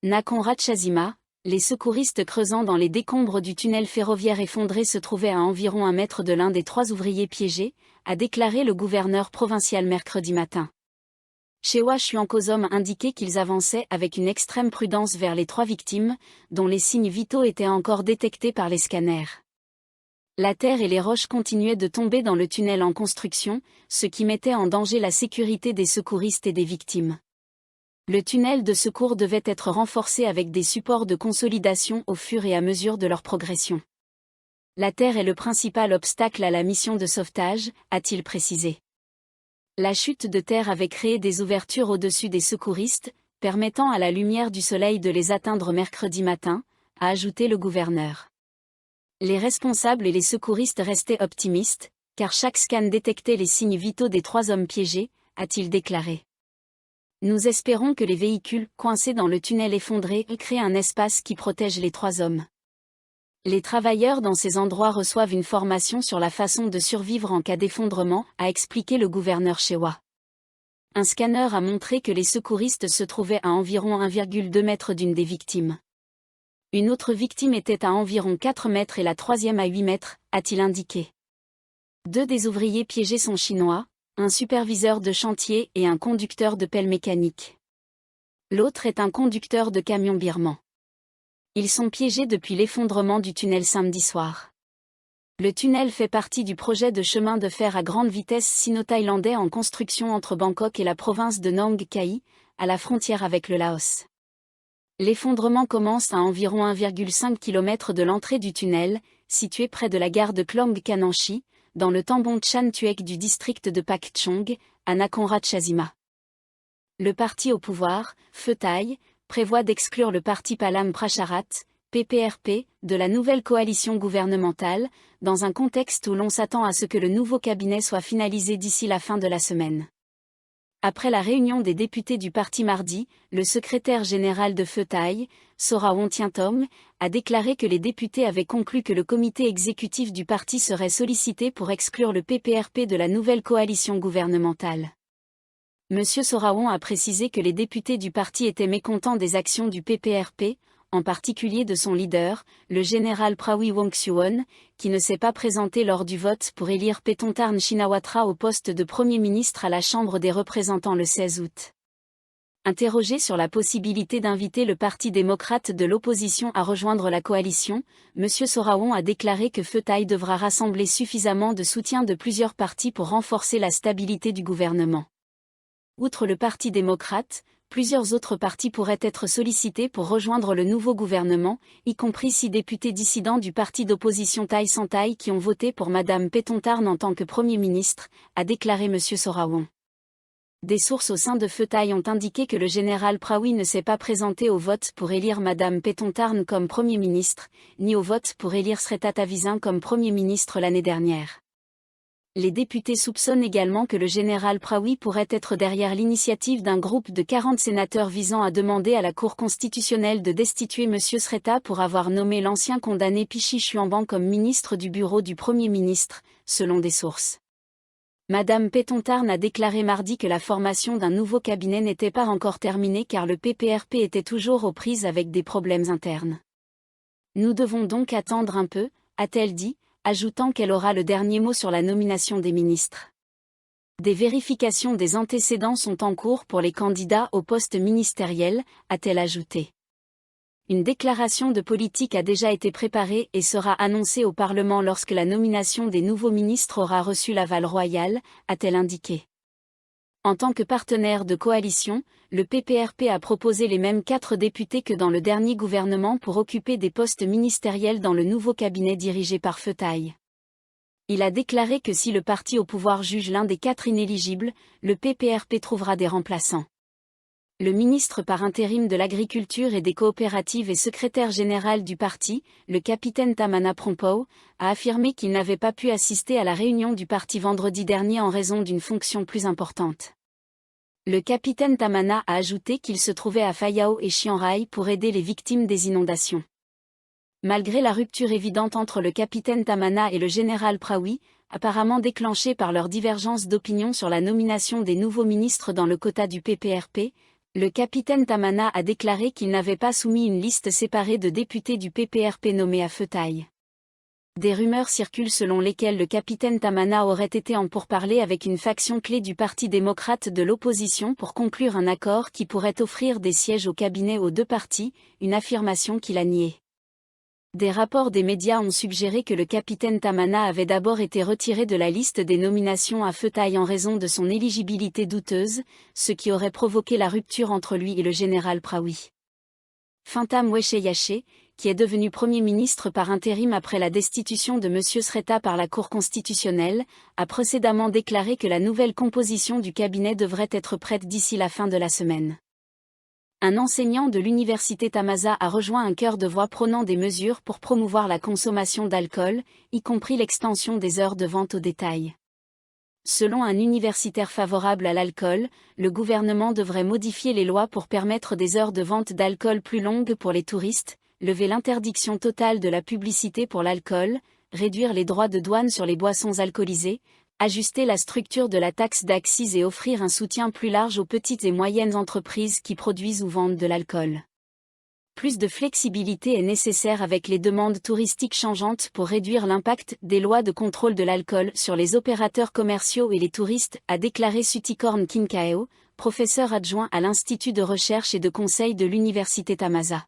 Nakhon Ratchasima, les secouristes creusant dans les décombres du tunnel ferroviaire effondré se trouvaient à environ 1 mètre de l'un des 3 ouvriers piégés, a déclaré le gouverneur provincial mercredi matin. Chewa Chuankozom indiquait qu'ils avançaient avec une extrême prudence vers les 3 victimes, dont les signes vitaux étaient encore détectés par les scanners. La terre et les roches continuaient de tomber dans le tunnel en construction, ce qui mettait en danger la sécurité des secouristes et des victimes. Le tunnel de secours devait être renforcé avec des supports de consolidation au fur et à mesure de leur progression. La terre est le principal obstacle à la mission de sauvetage, a-t-il précisé. La chute de terre avait créé des ouvertures au-dessus des secouristes, permettant à la lumière du soleil de les atteindre mercredi matin, a ajouté le gouverneur. Les responsables et les secouristes restaient optimistes, car chaque scan détectait les signes vitaux des 3 hommes piégés, a-t-il déclaré. Nous espérons que les véhicules, coincés dans le tunnel effondré, créent un espace qui protège les 3 hommes. Les travailleurs dans ces endroits reçoivent une formation sur la façon de survivre en cas d'effondrement, a expliqué le gouverneur Chewa. Un scanner a montré que les secouristes se trouvaient à environ 1,2 mètre d'une des victimes. Une autre victime était à environ 4 mètres et la 3e à 8 mètres, a-t-il indiqué. 2 des ouvriers piégés sont chinois, un superviseur de chantier et un conducteur de pelle mécanique. L'autre est un conducteur de camion birman. Ils sont piégés depuis l'effondrement du tunnel samedi soir. Le tunnel fait partie du projet de chemin de fer à grande vitesse sino-thaïlandais en construction entre Bangkok et la province de Nong Khai, à la frontière avec le Laos. L'effondrement commence à environ 1,5 km de l'entrée du tunnel, situé près de la gare de Klong Kananchi, dans le tambon Chan Tuek du district de Pak Chong, à Nakhon Ratchasima. Le parti au pouvoir, Pheu Thai, prévoit d'exclure le parti Palam Pracharat, PPRP, de la nouvelle coalition gouvernementale, dans un contexte où l'on s'attend à ce que le nouveau cabinet soit finalisé d'ici la fin de la semaine. Après la réunion des députés du parti mardi, le secrétaire général de Pheu Thai, Sorawon-Thientom, a déclaré que les députés avaient conclu que le comité exécutif du parti serait sollicité pour exclure le PPRP de la nouvelle coalition gouvernementale. M. Sorawon a précisé que les députés du parti étaient mécontents des actions du PPRP, en particulier de son leader, le général Prawi Wongsuwon, qui ne s'est pas présenté lors du vote pour élire Paetongtarn Shinawatra au poste de Premier ministre à la Chambre des représentants le 16 août. Interrogé sur la possibilité d'inviter le Parti démocrate de l'opposition à rejoindre la coalition, M. Sorawon a déclaré que Pheu Thai devra rassembler suffisamment de soutien de plusieurs partis pour renforcer la stabilité du gouvernement. Outre le Parti démocrate, plusieurs autres partis pourraient être sollicités pour rejoindre le nouveau gouvernement, y compris 6 députés dissidents du parti d'opposition Thai Santhai qui ont voté pour Mme Paetongtarn en tant que Premier ministre, a déclaré M. Sorawon. Des sources au sein de Pheu Thai ont indiqué que le général Prawi ne s'est pas présenté au vote pour élire Mme Paetongtarn comme Premier ministre, ni au vote pour élire Srettha Thavisin comme Premier ministre l'année dernière. Les députés soupçonnent également que le général Prawi pourrait être derrière l'initiative d'un groupe de 40 sénateurs visant à demander à la Cour constitutionnelle de destituer M. Srettha pour avoir nommé l'ancien condamné Pichi Chuanban comme ministre du bureau du Premier ministre, selon des sources. Mme Paetongtarn a déclaré mardi que la formation d'un nouveau cabinet n'était pas encore terminée car le PPRP était toujours aux prises avec des problèmes internes. Nous devons donc attendre un peu, a-t-elle dit, ajoutant qu'elle aura le dernier mot sur la nomination des ministres. Des vérifications des antécédents sont en cours pour les candidats au poste ministériel, a-t-elle ajouté. Une déclaration de politique a déjà été préparée et sera annoncée au Parlement lorsque la nomination des nouveaux ministres aura reçu l'aval royal, a-t-elle indiqué. En tant que partenaire de coalition, le PPRP a proposé les mêmes 4 députés que dans le dernier gouvernement pour occuper des postes ministériels dans le nouveau cabinet dirigé par Pheu Thai. Il a déclaré que si le parti au pouvoir juge l'un des 4 inéligibles, le PPRP trouvera des remplaçants. Le ministre par intérim de l'Agriculture et des Coopératives et secrétaire général du parti, le capitaine Tamana Prompo, a affirmé qu'il n'avait pas pu assister à la réunion du parti vendredi dernier en raison d'une fonction plus importante. Le capitaine Tamana a ajouté qu'il se trouvait à Phai Yau et Chiang Rai pour aider les victimes des inondations. Malgré la rupture évidente entre le capitaine Tamana et le général Prawi, apparemment déclenchée par leur divergence d'opinion sur la nomination des nouveaux ministres dans le quota du PPRP, Le capitaine Tamana a déclaré qu'il n'avait pas soumis une liste séparée de députés du PPRP nommés à Fauteuil. Des rumeurs circulent selon lesquelles le capitaine Tamana aurait été en pourparlers avec une faction clé du Parti démocrate de l'opposition pour conclure un accord qui pourrait offrir des sièges au cabinet aux deux partis, une affirmation qu'il a niée. Des rapports des médias ont suggéré que le capitaine Tamana avait d'abord été retiré de la liste des nominations à Fauteuil en raison de son éligibilité douteuse, ce qui aurait provoqué la rupture entre lui et le général Praoui. Fintam Wesheyache, qui est devenu Premier ministre par intérim après la destitution de M. Sreta par la Cour constitutionnelle, a précédemment déclaré que la nouvelle composition du cabinet devrait être prête d'ici la fin de la semaine. Un enseignant de l'université Thammasat a rejoint un chœur de voix prônant des mesures pour promouvoir la consommation d'alcool, y compris l'extension des heures de vente au détail. Selon un universitaire favorable à l'alcool, le gouvernement devrait modifier les lois pour permettre des heures de vente d'alcool plus longues pour les touristes, lever l'interdiction totale de la publicité pour l'alcool, réduire les droits de douane sur les boissons alcoolisées, ajuster la structure de la taxe d'accise et offrir un soutien plus large aux petites et moyennes entreprises qui produisent ou vendent de l'alcool. Plus de flexibilité est nécessaire avec les demandes touristiques changeantes pour réduire l'impact des lois de contrôle de l'alcool sur les opérateurs commerciaux et les touristes, a déclaré Sutikorn Kinkaeo, professeur adjoint à l'Institut de recherche et de conseil de l'université Thammasat.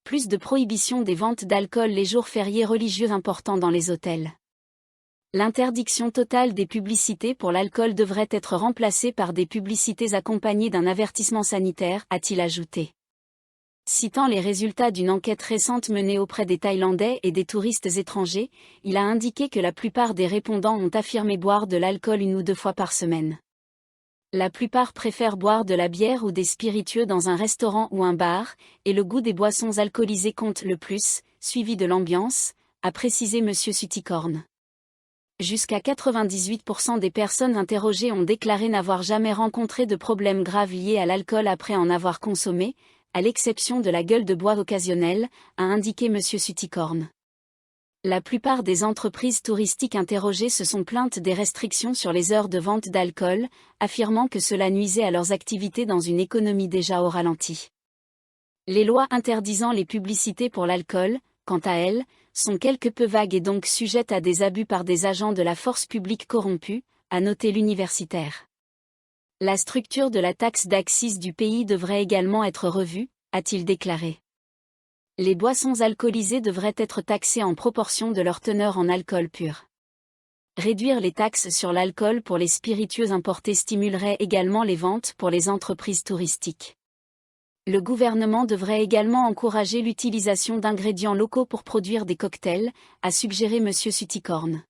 Plus de prohibition des ventes d'alcool les jours fériés religieux importants dans les hôtels. L'interdiction totale des publicités pour l'alcool devrait être remplacée par des publicités accompagnées d'un avertissement sanitaire, a-t-il ajouté. Citant les résultats d'une enquête récente menée auprès des Thaïlandais et des touristes étrangers, il a indiqué que la plupart des répondants ont affirmé boire de l'alcool 1 ou 2 fois par semaine. La plupart préfèrent boire de la bière ou des spiritueux dans un restaurant ou un bar, et le goût des boissons alcoolisées compte le plus, suivi de l'ambiance, a précisé M. Sutikorn. Jusqu'à 98% des personnes interrogées ont déclaré n'avoir jamais rencontré de problèmes graves liés à l'alcool après en avoir consommé, à l'exception de la gueule de bois occasionnelle, a indiqué M. Sutikorn. La plupart des entreprises touristiques interrogées se sont plaintes des restrictions sur les heures de vente d'alcool, affirmant que cela nuisait à leurs activités dans une économie déjà au ralenti. Les lois interdisant les publicités pour l'alcool, quant à elles, sont quelque peu vagues et donc sujettes à des abus par des agents de la force publique corrompus, a noté l'universitaire. La structure de la taxe d'accise du pays devrait également être revue, a-t-il déclaré. Les boissons alcoolisées devraient être taxées en proportion de leur teneur en alcool pur. Réduire les taxes sur l'alcool pour les spiritueux importés stimulerait également les ventes pour les entreprises touristiques. Le gouvernement devrait également encourager l'utilisation d'ingrédients locaux pour produire des cocktails, a suggéré M. Sutikorn.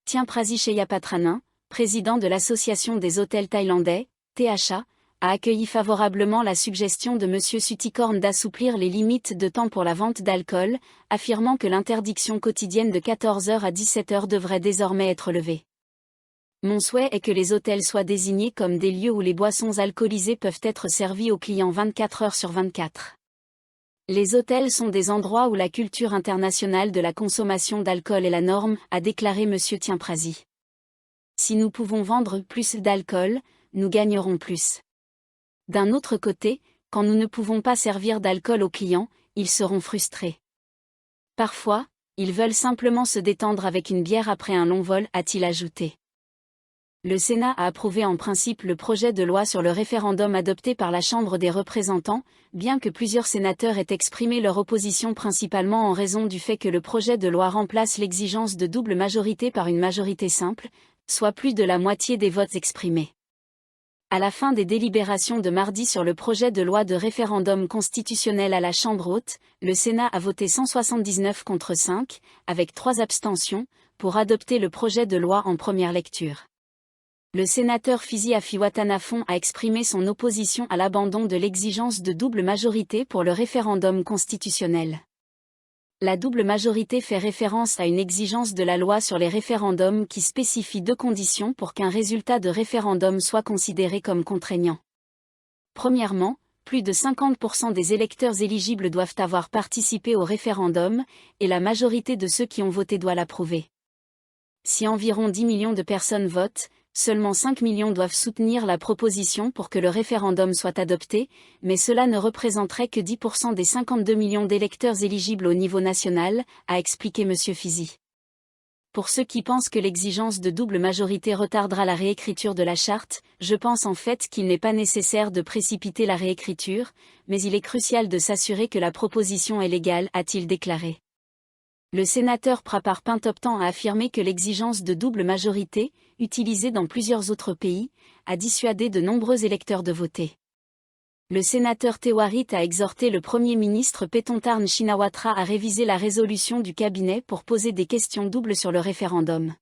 Tienprasi Cheyapatranin, président de l'Association des hôtels thaïlandais, THA, a accueilli favorablement la suggestion de M. Sutikorn d'assouplir les limites de temps pour la vente d'alcool, affirmant que l'interdiction quotidienne de 14h à 17h devrait désormais être levée. Mon souhait est que les hôtels soient désignés comme des lieux où les boissons alcoolisées peuvent être servies aux clients 24 heures sur 24. Les hôtels sont des endroits où la culture internationale de la consommation d'alcool est la norme, a déclaré M. Tienprasi. Si nous pouvons vendre plus d'alcool, nous gagnerons plus. D'un autre côté, quand nous ne pouvons pas servir d'alcool aux clients, ils seront frustrés. Parfois, ils veulent simplement se détendre avec une bière après un long vol, a-t-il ajouté. Le Sénat a approuvé en principe le projet de loi sur le référendum adopté par la Chambre des représentants, bien que plusieurs sénateurs aient exprimé leur opposition principalement en raison du fait que le projet de loi remplace l'exigence de double majorité par une majorité simple, soit plus de la moitié des votes exprimés. À la fin des délibérations de mardi sur le projet de loi de référendum constitutionnel à la Chambre haute, le Sénat a voté 179 contre 5, avec 3 abstentions, pour adopter le projet de loi en première lecture. Le sénateur Fizi Afiwatanafon a exprimé son opposition à l'abandon de l'exigence de double majorité pour le référendum constitutionnel. La double majorité fait référence à une exigence de la loi sur les référendums qui spécifie 2 conditions pour qu'un résultat de référendum soit considéré comme contraignant. Premièrement, plus de 50% des électeurs éligibles doivent avoir participé au référendum, et la majorité de ceux qui ont voté doit l'approuver. Si environ 10 millions de personnes votent, seulement 5 millions doivent soutenir la proposition pour que le référendum soit adopté, mais cela ne représenterait que 10% des 52 millions d'électeurs éligibles au niveau national, a expliqué M. Fizi. Pour ceux qui pensent que l'exigence de double majorité retardera la réécriture de la charte, je pense en fait qu'il n'est pas nécessaire de précipiter la réécriture, mais il est crucial de s'assurer que la proposition est légale, a-t-il déclaré. Le sénateur Prapar Pintoptan a affirmé que l'exigence de double majorité, utilisée dans plusieurs autres pays, a dissuadé de nombreux électeurs de voter. Le sénateur Tewarit a exhorté le Premier ministre Paetongtarn Shinawatra à réviser la résolution du cabinet pour poser des questions doubles sur le référendum.